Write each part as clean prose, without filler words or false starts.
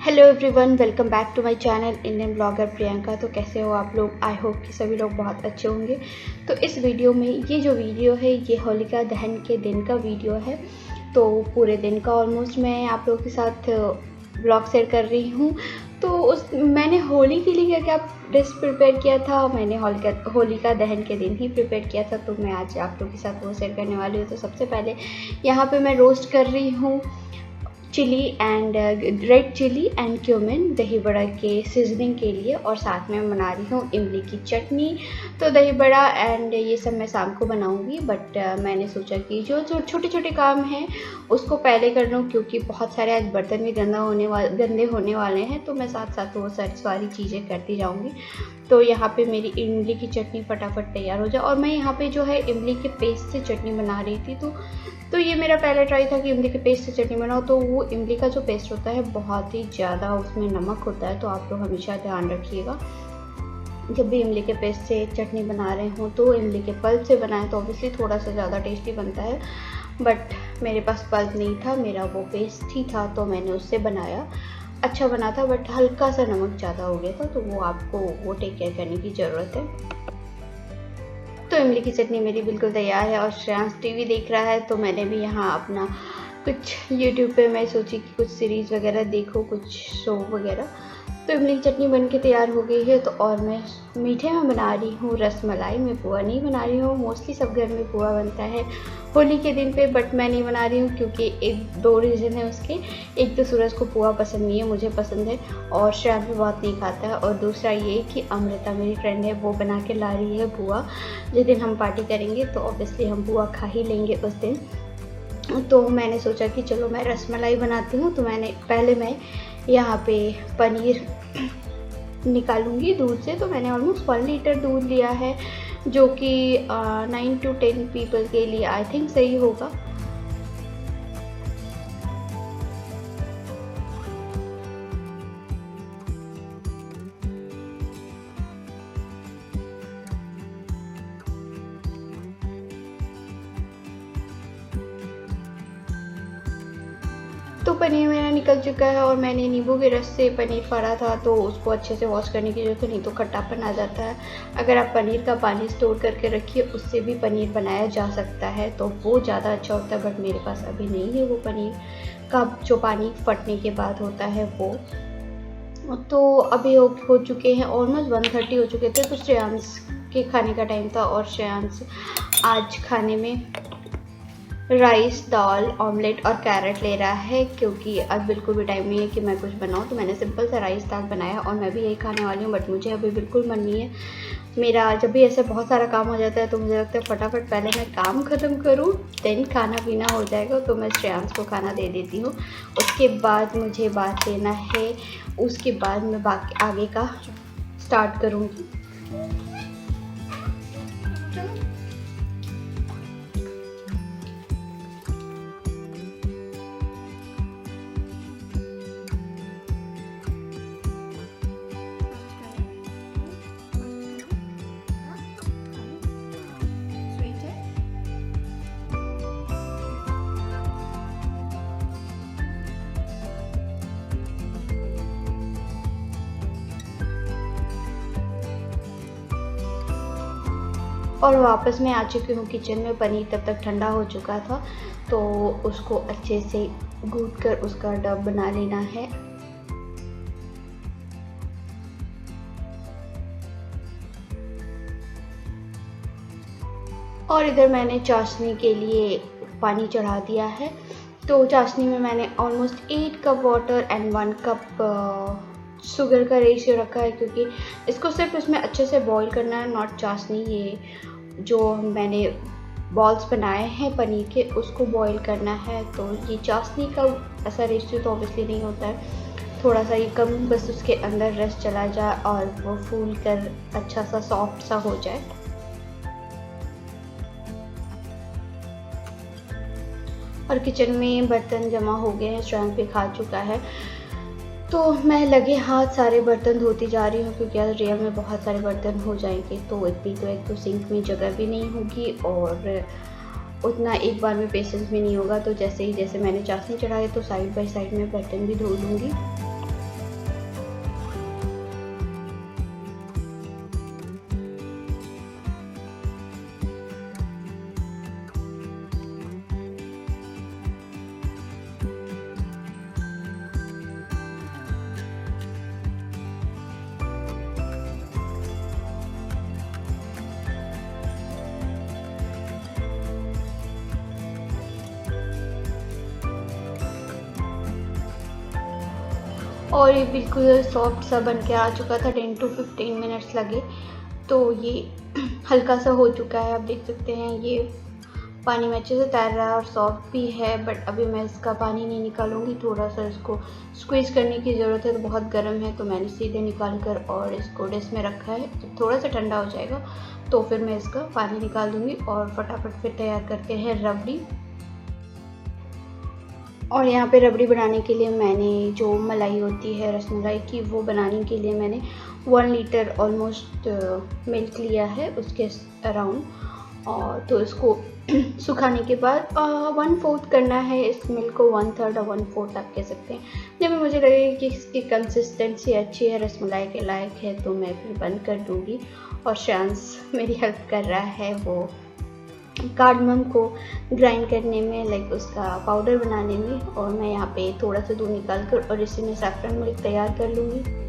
Hello everyone, welcome back to my channel Indian blogger Priyanka. तो कैसे हो आप लोग? आई होप कि सभी लोग बहुत अच्छे होंगे। तो इस वीडियो में ये जो वीडियो है ये होलिका दहन के दिन का वीडियो है। तो पूरे दिन का ऑलमोस्ट मैं आप लोगों के साथ ब्लॉग शेयर कर रही हूँ। तो मैंने होली के लिए क्या क्या डिश प्रिपेयर किया था, मैंने होलिका दहन के दिन ही प्रिपेयर किया था। तो मैं आज आप लोगों के साथ वो शेयर करने वाली हूँ। तो सबसे पहले यहाँ पे मैं रोस्ट कर रही हूँ chilli and red chilli and cumin दही बड़ा के सीजनिंग के लिए, और साथ में बना रही हूँ इमली की चटनी। तो दही बड़ा एंड ये सब मैं शाम को बनाऊँगी, बट मैंने सोचा कि जो छोटे छोटे काम हैं उसको पहले कर लूँ, क्योंकि बहुत सारे आज बर्तन भी गंदे होने वाले हैं। तो मैं साथ साथ वो सारी चीज़ें करती जाऊँगी। तो यहाँ पे मेरी इमली की चटनी फटाफट तैयार हो जाए। और मैं यहाँ पे जो है इमली के पेस्ट से चटनी बना रही थी। तो ये मेरा पहला ट्राई था कि इमली के पेस्ट से चटनी बनाओ। तो वो इमली का जो पेस्ट होता है बहुत ही ज़्यादा उसमें नमक होता है, तो आप लोग हमेशा ध्यान रखिएगा जब भी इमली के पेस्ट से चटनी बना रहे हो। तो इमली के पल्प से बनाएं तो ऑब्वियसली थोड़ा सा ज़्यादा टेस्टी बनता है, बट मेरे पास पल्प नहीं था, मेरा वो पेस्ट ही था, तो मैंने उससे बनाया। अच्छा बना था, बट हल्का सा नमक ज़्यादा हो गया था, तो वो आपको वो टेक केयर करने की ज़रूरत है। तो इमली की चटनी मेरी बिल्कुल तैयार है और श्रेयांश टीवी देख रहा है। तो मैंने भी यहाँ अपना कुछ यूट्यूब पे मैं सोची कि कुछ सीरीज़ वगैरह देखो, कुछ शो वगैरह। तो इमली की चटनी बन के तैयार हो गई है। तो और मैं मीठे में बना रही हूँ रसमलाई। मैं पुआ नहीं बना रही हूँ, मोस्टली सब घर में पुआ बनता है होली के दिन पे, बट मैं नहीं बना रही हूँ क्योंकि एक दो रीज़न है उसके। एक तो सूरज को पुआ पसंद नहीं है, मुझे पसंद है, और श्रेयांश भी बहुत नहीं खाता है। और दूसरा ये कि अमृता मेरी फ्रेंड है, वो बना के ला रही है पुआ। जिस दिन हम पार्टी करेंगे तो ऑब्वियसली हम पुआ खा ही लेंगे उस दिन। तो मैंने सोचा कि चलो मैं रसमलाई बनाती हूँ। तो पहले मैं यहाँ पे पनीर निकालूंगी दूध से। तो मैंने ऑलमोस्ट 1 लीटर दूध लिया है, जो कि 9 to 10 पीपल के लिए आई थिंक सही होगा। तो पनीर मेरा निकल चुका है और मैंने नींबू के रस से पनीर फाड़ा था, तो उसको अच्छे से वॉश करने की ज़रूरत है, नहीं तो खट्टापन आ जाता है। अगर आप पनीर का पानी स्टोर करके रखिए, उससे भी पनीर बनाया जा सकता है, तो वो ज़्यादा अच्छा होता है। बट मेरे पास अभी नहीं है वो पनीर का जो पानी फटने के बाद होता है वो। तो अभी हो चुके हैं ऑलमोस्ट 1:30 हो चुके थे। तो श्रेयांश के खाने का टाइम था, और श्रेयांश आज खाने में राइस, दाल, ऑमलेट और कैरेट ले रहा है, क्योंकि अब बिल्कुल भी टाइम नहीं है कि मैं कुछ बनाऊँ। तो मैंने सिंपल सा राइस दाल बनाया और मैं भी यही खाने वाली हूँ, बट मुझे अभी बिल्कुल मन नहीं है। मेरा जब भी ऐसे बहुत सारा काम हो जाता है तो मुझे लगता है फटाफट पहले मैं काम ख़त्म करूँ, देन खाना पीना हो जाएगा। तो मैं श्रेयांश को खाना दे देती हूँ, उसके बाद मुझे बात लेना है, उसके बाद मैं बाकी आगे का स्टार्ट करूँगी। और वापस मैं आ चुकी हूँ किचन में। पनीर तब तक ठंडा हो चुका था, तो उसको अच्छे से गूंथ कर उसका डब बना लेना है। और इधर मैंने चाशनी के लिए पानी चढ़ा दिया है। तो चाशनी में मैंने almost 8 cup water and 1 cup sugar का रेशियो रखा है, क्योंकि इसको सिर्फ उसमें अच्छे से बॉईल करना है, नॉट चाशनी। ये जो मैंने बॉल्स बनाए हैं पनीर के, उसको बॉईल करना है। तो ये चाशनी का ऐसा रेशियो तो ऑब्वियसली नहीं होता है, थोड़ा सा ये कम, बस उसके अंदर रस चला जाए और वो फूल कर अच्छा सा सॉफ्ट सा हो जाए। और किचन में बर्तन जमा हो गए हैं, श्रेयांश भी खा चुका है। तो मैं लगे हाथ सारे बर्तन धोती जा रही हूँ, क्योंकि आज रियल में बहुत सारे बर्तन हो जाएंगे। तो इतनी तो एक तो सिंक में जगह भी नहीं होगी, और उतना एक बार में पेशेंस भी नहीं होगा। तो जैसे मैंने चाशनी चढ़ाई तो साइड बाय साइड में बर्तन भी धो लूँगी। और ये बिल्कुल सॉफ्ट सा बन के आ चुका था। 10 to 15 मिनट्स लगे, तो ये हल्का सा हो चुका है। आप देख सकते हैं ये पानी में अच्छे से तैर रहा है और सॉफ्ट भी है। बट अभी मैं इसका पानी नहीं निकालूंगी, थोड़ा सा इसको स्क्वीज़ करने की ज़रूरत है। तो बहुत गर्म है, तो मैंने सीधे निकाल कर और इसको डिश में रखा है। जब थोड़ा सा ठंडा हो जाएगा तो फिर मैं इसका पानी निकाल दूँगी और फटाफट फिर तैयार करते हैं रबड़ी। और यहाँ पे रबड़ी बनाने के लिए मैंने जो मलाई होती है रसमलाई की, वो बनाने के लिए मैंने 1 लीटर ऑलमोस्ट मिल्क लिया है उसके अराउंड। और तो इसको सुखाने के बाद 1/4 करना है इस मिल्क को, 1/3 और 1/4 आप कह सकते हैं। जब मुझे लगे कि इसकी कंसिस्टेंसी अच्छी है, रसमलाई के लायक है, तो मैं फिर बंद कर दूँगी। और शांस मेरी हेल्प कर रहा है वो कार्डमम को ग्राइंड करने में, लाइक उसका पाउडर बनाने में। और मैं यहाँ पे थोड़ा सा दूध निकाल कर और इसी में सैफरन मिल्क तैयार कर लूँगी।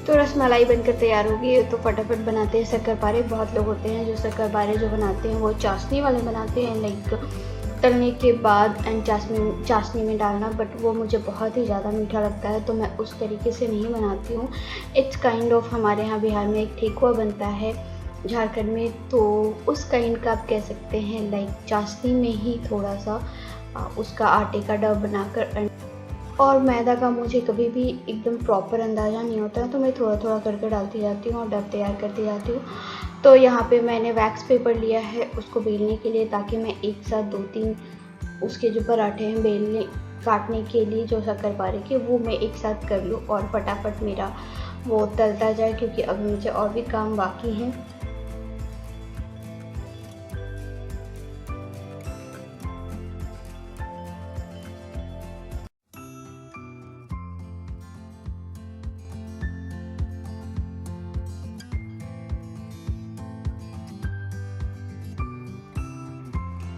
तो रसमलाई बनकर तैयार होगी। तो फटाफट बनाते हैं शक्करपारे। बहुत लोग होते हैं जो शक्करपारे जो बनाते हैं वो चाशनी वाले बनाते हैं, लाइक तलने के बाद एंड चाशनी में डालना। बट वो मुझे बहुत ही ज़्यादा मीठा लगता है, तो मैं उस तरीके से नहीं बनाती हूँ। इट्स काइंड ऑफ, हमारे यहाँ बिहार में एक ठेकुआ बनता है झारखंड में, तो उस काइंड का आप कह सकते हैं। लाइक चाशनी में ही थोड़ा सा उसका आटे का डो बनाकर, और मैदा का मुझे कभी भी एकदम प्रॉपर अंदाज़ा नहीं होता है, तो मैं थोड़ा थोड़ा करके डालती जाती हूँ और डब तैयार करती जाती हूँ। तो यहाँ पे मैंने वैक्स पेपर लिया है उसको बेलने के लिए, ताकि मैं एक साथ 2-3 उसके जो पराठे हैं बेलने काटने के लिए जो शक्करपारे के, वो मैं एक साथ कर लूँ और फटाफट मेरा वो तलता जाए, क्योंकि अभी मुझे और भी काम बाकी हैं।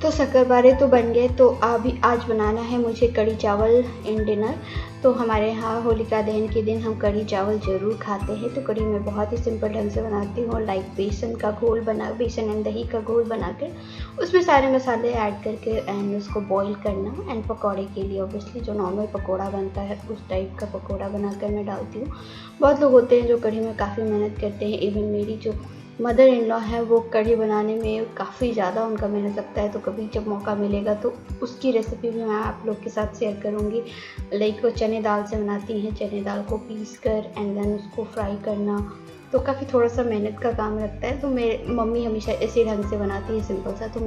तो शक्करपारे तो बन गए। तो अभी आज बनाना है मुझे कढ़ी चावल इन डिनर। तो हमारे यहाँ होलिका दहन के दिन हम कढ़ी चावल ज़रूर खाते हैं। तो कढ़ी मैं बहुत ही सिंपल ढंग से बनाती हूँ, लाइक बेसन एंड दही का घोल बनाकर उसमें सारे मसाले ऐड करके एंड उसको बॉईल करना। एंड पकौड़े के लिए ऑब्वियसली जो नॉर्मल पकौड़ा बनता है उस टाइप का पकौड़ा बनाकर मैं डालती हूँ। बहुत लोग होते हैं जो कढ़ी में काफ़ी मेहनत करते हैं। इवन मेरी जो मदर इन लॉ है वो कढ़ी बनाने में काफ़ी ज़्यादा उनका मेहनत लगता है। तो कभी जब मौका मिलेगा तो उसकी रेसिपी भी मैं आप लोग के साथ शेयर करूँगी। लाइक वो चने दाल से बनाती हैं, चने दाल को पीस कर एंड देन उसको फ्राई करना, तो काफ़ी थोड़ा सा मेहनत का काम लगता है। तो मेरी मम्मी हमेशा इसी ढंग से बनाती है, सिंपल सा। तो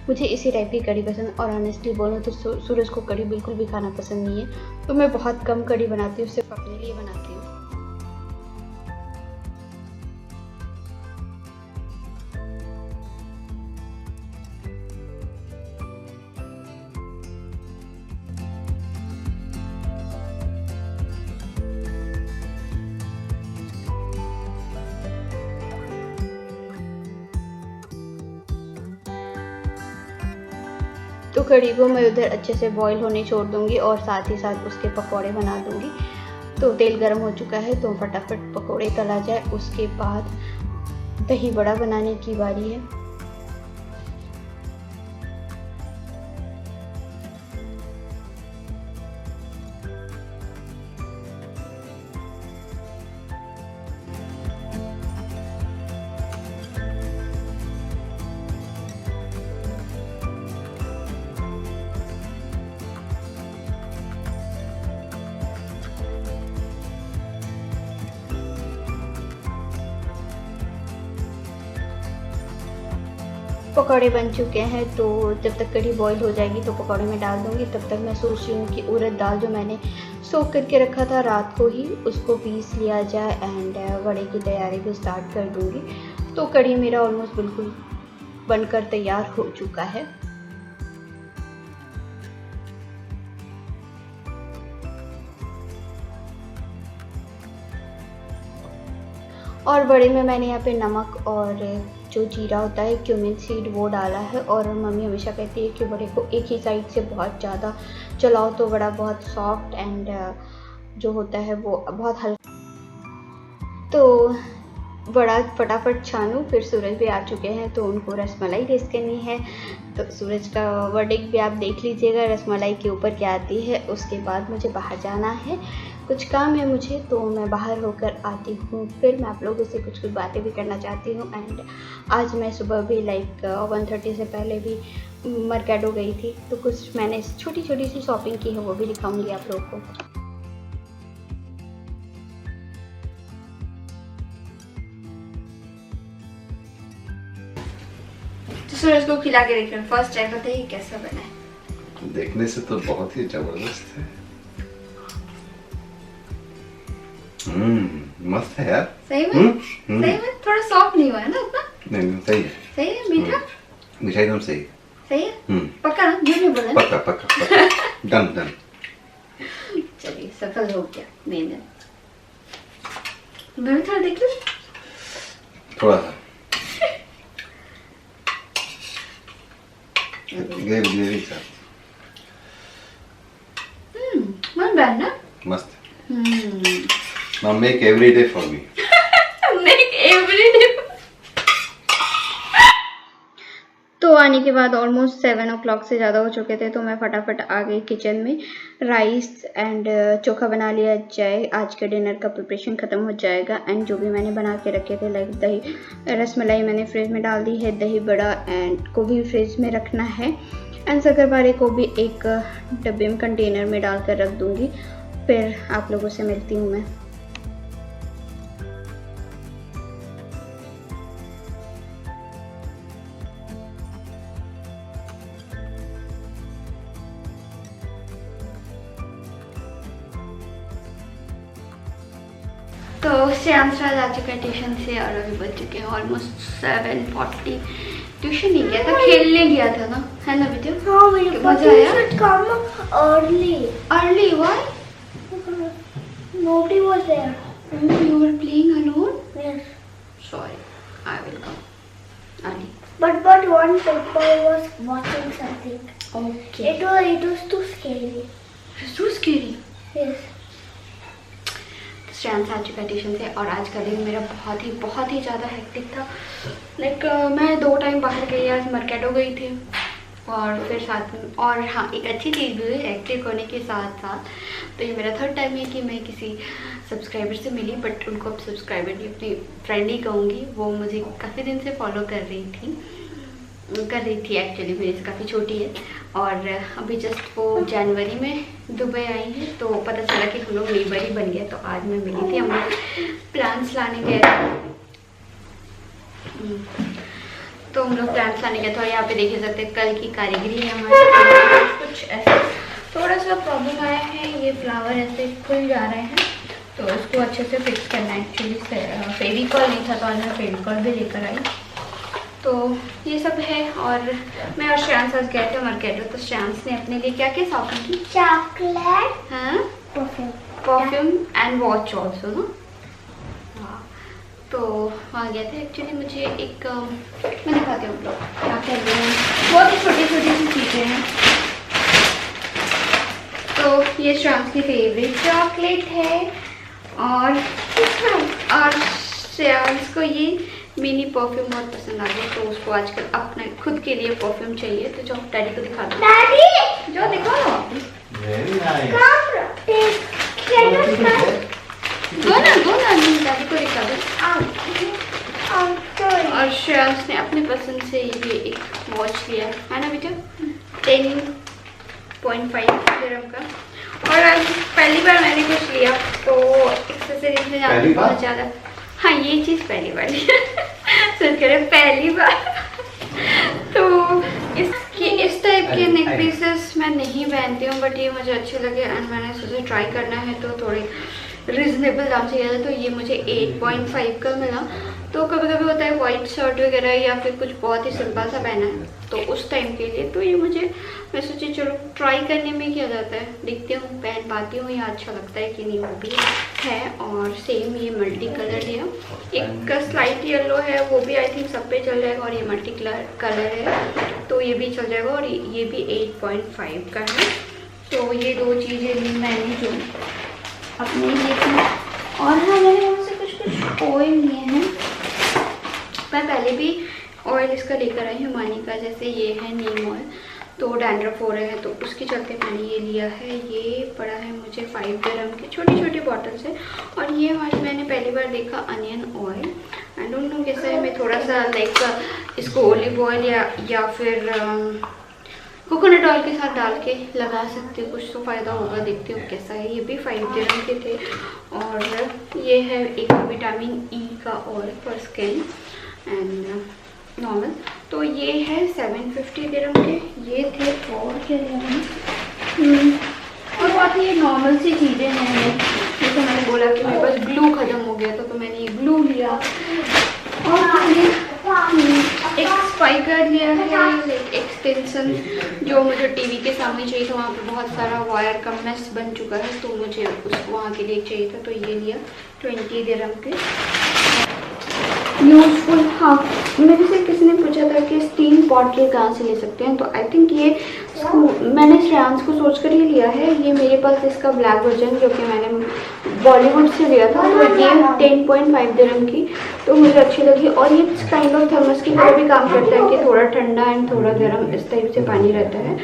मुझे इसी टाइप की कढ़ी पसंद। और ऑनेस्टली बोलूँ तो सूरज को कढ़ी बिल्कुल भी खाना पसंद नहीं है, तो मैं बहुत कम कढ़ी बनाती हूँ, सिर्फ अपने लिए बनाती हूँ। तो कढ़ी को मैं उधर अच्छे से बॉईल होने छोड़ दूँगी और साथ ही साथ उसके पकौड़े बना दूँगी। तो तेल गर्म हो चुका है, तो फटाफट पकौड़े तला जाए। उसके बाद दही बड़ा बनाने की बारी है। पकौड़े बन चुके हैं, तो जब तक कढ़ी बॉईल हो जाएगी तो पकौड़े में डाल दूँगी। तब तक मैं सोच रही हूँ कि उड़द दाल जो मैंने सोक करके रखा था रात को ही, उसको पीस लिया जाए एंड वड़े की तैयारी भी स्टार्ट कर दूँगी। तो कढ़ी मेरा ऑलमोस्ट बिल्कुल बनकर तैयार हो चुका है। और बड़े में मैंने यहाँ पे नमक और जो जीरा होता है क्यूमिन सीड वो डाला है। और मम्मी हमेशा कहती है कि बड़े को एक ही साइड से बहुत ज़्यादा चलाओ तो बड़ा बहुत सॉफ्ट एंड जो होता है वो बहुत हल्का। तो बड़ा फटाफट छानूँ। फिर सूरज भी आ चुके हैं तो उनको रसमलाई टेस्ट करनी है। तो सूरज का वर्डिक्ट भी आप देख लीजिएगा रसमलाई के ऊपर क्या आती है। उसके बाद मुझे बाहर जाना है, कुछ काम है मुझे, तो मैं बाहर होकर आती हूँ। फिर मैं आप लोगों से कुछ बातें भी करना चाहती हूँ। एंड आज मैं सुबह भी 1:30 से पहले भी मर्केडो गई थी, तो कुछ मैंने छोटी छोटी सी शॉपिंग की है, वो भी दिखाऊंगी आप लोगों को। तो सूरज को खिला के देख रहे हैं। फर्स्ट टाइम बताइए कैसा बना है? देखने से तो बहुत ही जबरदस्त है। मस्त है यार। सही में? सही में? थोड़ा सॉफ्ट नहीं हुआ है ना उतना? नहीं सही है। सही है? मीठा? मीठा एकदम सही। सही है? पक्का ना? झूठ नहीं बोला? पक्का पक्का पक्का। Done done. चलिए सफल हो गया मेहनत। मैं भी थोड़ा देख लूं? थोड़ा सा। ग्रेवी साथ। not bad ना? मस्त। Now make every day for me. Make every day. तो आने के बाद ऑलमोस्ट 7 o'clock से ज़्यादा हो चुके थे, तो मैं फटाफट आ गई किचन में। राइस एंड चोखा बना लिया जाए, आज के डिनर का प्रिपरेशन ख़त्म हो जाएगा। एंड जो भी मैंने बना के रखे थे लाइक दही रसमलाई मैंने फ्रिज में डाल दी है, दही बड़ा एंड को भी फ्रिज में रखना है। एंड शक्करपारे को भी एक डब्बे में कंटेनर में डाल कर रख दूँगी। फिर आप लोगों से मिलती हूँ मैं। तो श्रेयांश राज आ चुका है ट्यूशन से और अभी बज चुके हैं ऑलमोस्ट 7:40। ट्यूशन नहीं गया था, खेलने गया था ना, है ना बेटे? हाँ मेरे मजा आया? early. Early? Why? Nobody was there. Oh, you were playing alone? Yes. Sorry, I will come early. But one paper was watching something. Okay. It was too scary. It's too scary. Yes. Shreyansh आ चुका है tuition से और आज का दिन मेरा बहुत ही ज़्यादा हेक्टिक था। लाइक मैं 2 टाइम बाहर गई, आज मर्केडो गई थी और फिर साथ में, और हाँ एक अच्छी चीज़ भी हुई हेक्टिक होने के साथ साथ, तो ये मेरा 3rd टाइम है कि मैं किसी सब्सक्राइबर से मिली, बट उनको अब सब्सक्राइबर नहीं अपनी फ्रेंड ही कहूँगी। वो मुझे काफ़ी दिन से फॉलो कर रही थी एक्चुअली, मेरी से काफ़ी छोटी है। और अभी जस्ट वो जनवरी में दुबई आई है, तो पता चला कि हम लोग नेबर ही बन गए। तो आज मैं मिली थी, हम लोग प्लांट्स लाने गए थे। तो हम लोग प्लांट्स लाने गए थे और यहाँ पे देख सकते हैं कल की कारीगरी है हमारे। कुछ ऐसा थोड़ा सा प्रॉब्लम आया है, ये फ्लावर ऐसे खुल जा रहे हैं, तो उसको अच्छे से फिक्स करना है। एक्चुअली फेविकॉल नहीं था तो आज मैं फेविकॉल भी लेकर आई। तो ये सब है। और मैं और श्रेयांश आज गए थे मार्केट, तो श्रेयांश ने अपने लिए क्या क्या शॉपिंग की? Chocolate. हाँ, परफ्यूम एंड वॉच ऑल्सो ना। हाँ, तो वहाँ गए थे। एक्चुअली मुझे एक मैं दिखाती हूँ लोग क्या कर रहे हैं, बहुत ही छोटी छोटी सी चीज़ें हैं। तो ये श्रेयांश की फेवरेट चॉकलेट है और श्रेयांश को ये मिनी परफ्यूम बहुत पसंद आ गया, तो उसको आजकल अपने खुद के लिए परफ्यूम चाहिए। तो जो डैडी को दिखा दो, Daddy. जो दिखाओ Very nice. Come take. दो ना डैडी को दिखा दो। और श्रेयांश ने अपनी पसंद से ये एक वॉच लिया है ना बेटा, 10.5 dirham का। और आज पहली बार मैंने कुछ लिया, तो एक्सेसरीज में जाती बहुत ज़्यादा। हाँ, ये चीज़ पहली बार सुन कर पहली बार। के नेक पीसेस मैं नहीं पहनती हूँ, बट ये मुझे अच्छे लगे एंड मैंने सोचा ट्राई करना है तो थोड़े रिजनेबल दाम से किया था। तो ये मुझे 8.5 का मिला। तो कभी कभी होता है वाइट शर्ट वगैरह या फिर कुछ बहुत ही सिंपल सा पहना है तो उस टाइम के लिए, तो ये मैं सोची चलो ट्राई करने में क्या जाता है, देखती हूँ पहन पाती हूँ या अच्छा लगता है कि नहीं, वो भी है। और सेम ये मल्टी कलर है, एक स्लाइट येलो है, वो भी आई थिंक सब पे चल जाएगा, और ये मल्टी कलर है तो ये भी चल जाएगा, और ये भी 8.5 का है। तो ये दो चीज़ें ली मैंने जो अपने लिए थी। और हाँ, मैंने वहाँ से कुछ ऑयल लिए हैं। मैं पहले भी ऑयल इसका लेकर आई हूँ मानी का, जैसे ये है नीम ऑयल, तो डैंड्रफ हो रहे हैं तो उसके चलते मैंने ये लिया है। ये पड़ा है मुझे 5 dirham की छोटी छोटी बॉटल से। और ये आज मैंने पहली बार देखा onion oil, I don't know कैसा है। मैं थोड़ा सा लाइक इसको ओलिव ऑयल या फिर कोकोनट ऑयल के साथ डाल के लगा सकती हूँ, कुछ तो फ़ायदा होगा, देखती हूँ कैसा है। ये भी 5 dirham के थे। और ये है एक विटामिन ई का oil for skin and normal, तो ये है 750 dirham के ये थे। और क्या लिया और बाकी ये नॉर्मल सी चीज़ें हैं, जैसे मैंने बोला कि मेरे पास ग्लू ख़त्म हो गया था तो मैंने ये ग्लू लिया। और मैंने एक स्पाइकर लिया है, एक एक्सटेंशन जो मुझे टीवी के सामने चाहिए था, वहाँ पे बहुत सारा वायर का मेस बन चुका है तो मुझे उसको वहाँ के लिए चाहिए था, तो ये लिया 20 dirham के। यूजफुल, हाँ, मेरे से किसी ने पूछा था कि स्टील बॉटल कहाँ से ले सकते हैं, तो आई थिंक ये मैंने श्रेयांश को सोच कर ही लिया है। ये मेरे पास इसका ब्लैक वर्जन जो कि मैंने बॉलीवुड से लिया था, तो ये 10.5 dirham की, तो मुझे अच्छी लगी। और ये काइंड ऑफ थर्मस की तरह भी काम करता है कि थोड़ा ठंडा एंड थोड़ा गर्म इस टाइप से पानी रहता है,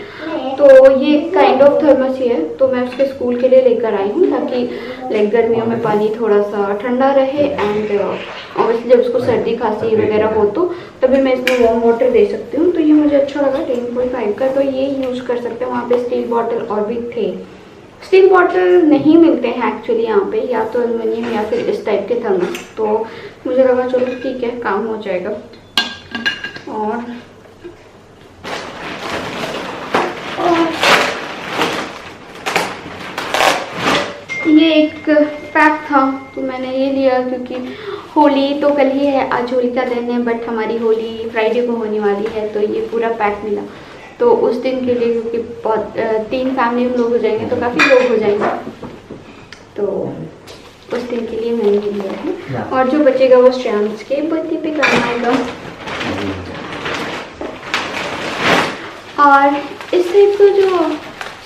तो ये काइंड ऑफ थर्मस ही है। तो मैं उसके स्कूल के लिए लेकर आई हूँ ताकि लाइक गर्मियों में पानी थोड़ा सा ठंडा रहे एंड ऑब्वियसली जब उसको सर्दी खांसी वगैरह हो तो तभी मैं इसमें वार्म वाटर दे सकती हूँ। तो ये मुझे अच्छा लगा 10.5 का, तो ये यूज़ कर सकते हैं। वहाँ पे स्टील बॉटल और भी थे, स्टील बॉटल नहीं मिलते हैं एक्चुअली यहाँ पे, या तो एल्युमिनियम या फिर इस टाइप के थर्मस, तो मुझे लगा चलो ठीक है काम हो जाएगा। और ये एक पैक था तो मैंने ये लिया क्योंकि होली तो कल ही है, आज होली का दिन है, बट हमारी होली फ्राइडे को होने वाली है, तो ये पूरा पैक मिला तो उस दिन के लिए, क्योंकि बहुत 3 फैमिली में लोग हो जाएंगे तो काफ़ी लोग हो जाएंगे, तो उस दिन के लिए मैंने ये लिया है। और जो बचेगा वो श्रेयांश के बर्थडे पे काम आएगा। और इस टाइप का जो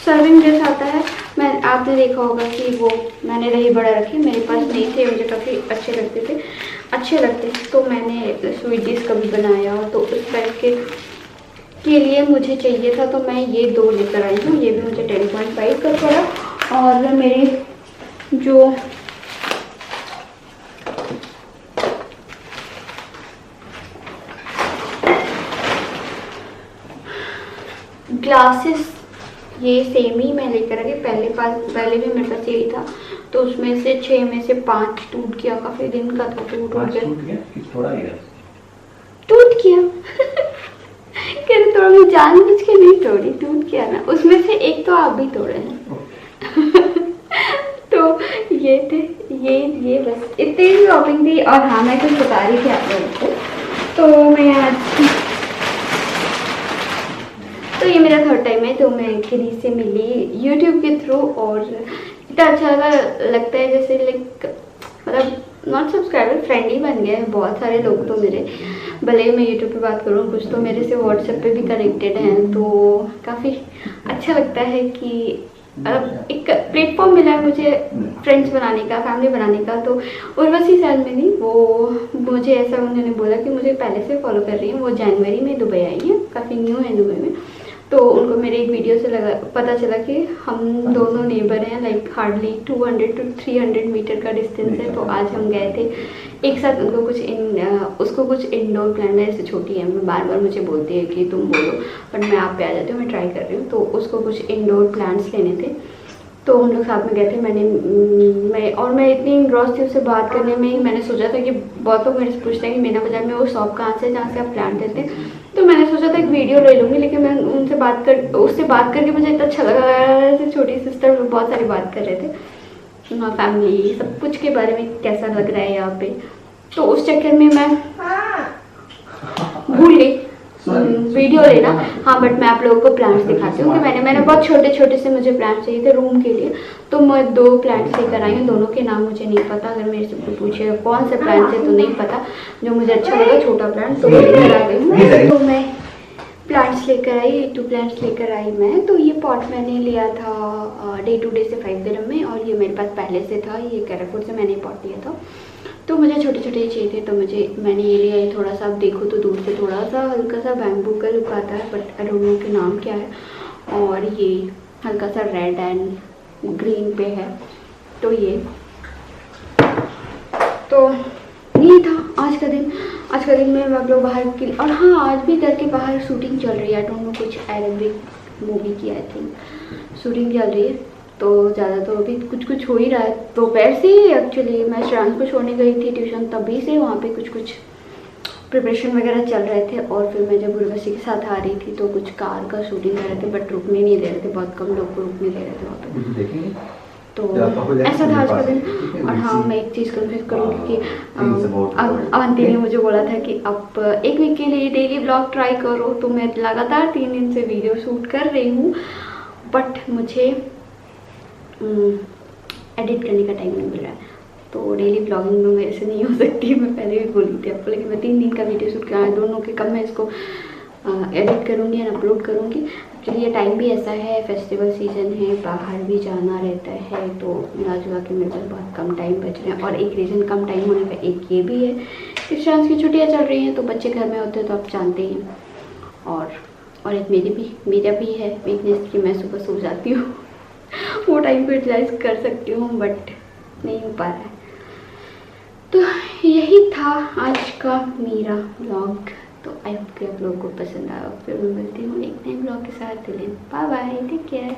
सर्विंग डिश आता है, मैं आपने देखा होगा कि वो मैंने दही बड़ा रखे, मेरे पास नहीं थे, मुझे काफ़ी अच्छे लगते तो मैंने स्वीट डिश कभी बनाया तो उस टाइप के लिए मुझे चाहिए था, तो मैं ये 2 लेकर आई हूँ। ये भी मुझे 10.5 का पड़ा। और मेरे जो ग्लासेस ये सेम ही मैं लेकर आ गई, पहले भी मेरे पास यही था, तो उसमें से 6 में से 5 टूट गया, काफ़ी दिन का था, टूट गया कह रहे थोड़ा मैं जानबूझ के नहीं तोड़ी, टूट गया ना, उसमें से एक तो आप भी तोड़े हैं तो ये थे ये बस इतनी ही शॉपिंग थी। और हाँ, मैं कुछ बता रही थी आप लोगों को, तो मैं आज तो ये मेरा 3rd टाइम है, तो मैं किसी से मिली YouTube के थ्रू, और इतना अच्छा लगता है, जैसे लाइक मतलब नॉट सब्सक्राइबर, फ्रेंड ही बन गए हैं बहुत सारे लोग तो मेरे, भले ही मैं YouTube पे बात करूँ, कुछ तो मेरे से WhatsApp पे भी कनेक्टेड हैं, तो काफ़ी अच्छा लगता है कि एक प्लेटफॉर्म मिला है मुझे फ्रेंड्स बनाने का, फैमिली बनाने का। तो उर्वशी सैलमनी वो मुझे ऐसा उन्होंने बोला कि मुझे पहले से फॉलो कर रही हैं, वो जनवरी में दुबई आई है, काफ़ी न्यू है दुबई में, तो उनको मेरे एक वीडियो से पता चला कि हम दोनों नेबर हैं, लाइक हार्डली 200 to 300 मीटर का डिस्टेंस है। तो आज हम गए थे एक साथ, उनको उसको कुछ इंडोर प्लांट है, छोटी है, मैं बार बार मुझे बोलती है कि तुम बोलो, बट मैं आप पे आ जाती हूँ, मैं ट्राई कर रही हूँ, तो उसको कुछ इंडोर प्लांट्स लेने थे, तो हम लोग साथ में गए थे। मैं इतनी इंग्रॉस थी उससे बात करने में, मैंने सोचा था कि बहुत लोग मेरे से पूछते हैं कि मीना बाजार में वो शॉप कहाँ से जहाँ से आप प्लांट देते हैं, तो मैंने सोचा था एक वीडियो ले लूँगी, लेकिन मैं उससे बात करके मुझे इतना अच्छा लगा। ऐसे छोटी सिस्टर लोग बहुत सारी बात कर रहे थे, फैमिली सब कुछ के बारे में, कैसा लग रहा है यहाँ पे। तो उस चक्कर में मैं भूल गई वीडियो लेना। हाँ, बट मैं आप लोगों को प्लांट्स दिखाती हूँ कि मैंने बहुत छोटे छोटे से मुझे प्लांट्स चाहिए थे रूम के लिए, तो मैं 2 प्लांट्स लेकर आई हूँ। दोनों के नाम मुझे नहीं पता, अगर मेरे से कोई पूछेगा कौन से प्लांट्स है तो नहीं पता। जो मुझे अच्छा लगा छोटा प्लांट तो वो लेकर आ गई हूँ। तो मैं प्लांट्स लेकर आई, 2 प्लांट्स लेकर आई मैं। तो ये पॉट मैंने लिया था डे टू डे से 5 दिरहम में, और ये मेरे पास पहले से था, ये कैराफूड से मैंने पॉट लिया था। तो मुझे छोटे छोटे चाहिए थे, तो मैंने ये लिया। ये थोड़ा सा आप देखो तो दूर से थोड़ा सा हल्का सा बैम्बू का लुक आता है, बट आई डोंट नो के नाम क्या है। और ये हल्का सा रेड एंड ग्रीन पे है। तो ये तो ये था आज का दिन। आज का दिन में आप लोग बाहर की, और हाँ आज भी घर के बाहर शूटिंग चल रही है। आई डोंट नो कुछ अरेबिक मूवी की आई थिंक शूटिंग चल रही है। तो ज़्यादा तो अभी कुछ हो ही रहा है। दोपहर से ही एक्चुअली मैं श्रांस को छोड़ने गई थी ट्यूशन, तभी से वहाँ पे कुछ प्रिपरेशन वगैरह चल रहे थे। और फिर मैं जब उर्वशी के साथ आ रही थी तो कुछ कार का शूटिंग कर रहे थे, बट रुकने नहीं दे रहे थे, बहुत कम लोग को रुकने दे रहे थे वहाँ पे। तो ऐसा था आज का दिन। और हाँ, मैं एक चीज़ कन्फ्यूज करूँगी कि अवंती ने मुझे बोला था कि आप 1 वीक के लिए डेली ब्लॉग ट्राई करो, तो मैं लगातार 3 दिन से वीडियो शूट कर रही हूँ, बट मुझे एडिट करने का टाइम नहीं मिल रहा है। तो डेली ब्लॉगिंग में मेरे से नहीं हो सकती, मैं पहले भी बोली थी आपको, लेकिन मैं 3 दिन का वीडियो शूट कर दोनों के कब मैं इसको एडिट करूँगी और अपलोड करूँगी। एक्चुअली ये टाइम भी ऐसा है, फेस्टिवल सीजन है, बाहर भी जाना रहता है, तो मिला जुला के मेरे पास बहुत कम टाइम बच रहे हैं। और एक रीज़न कम टाइम होने का एक ये भी है कि श्रांस की छुट्टियाँ चल रही हैं, तो बच्चे घर में होते हैं, तो आप जानते ही हैं। और एक मेरा भी है वीकनेस कि मैं सुबह सो जाती हूँ वो टाइम को यूटिलाइज कर सकती हूँ, बट नहीं हो पा रहा है। तो यही था आज का मेरा ब्लॉग। तो आई होप कि आप लोगों को पसंद आया। फिर मैं मिलती हूँ एक नए ब्लॉग के साथ। Bye bye, take care.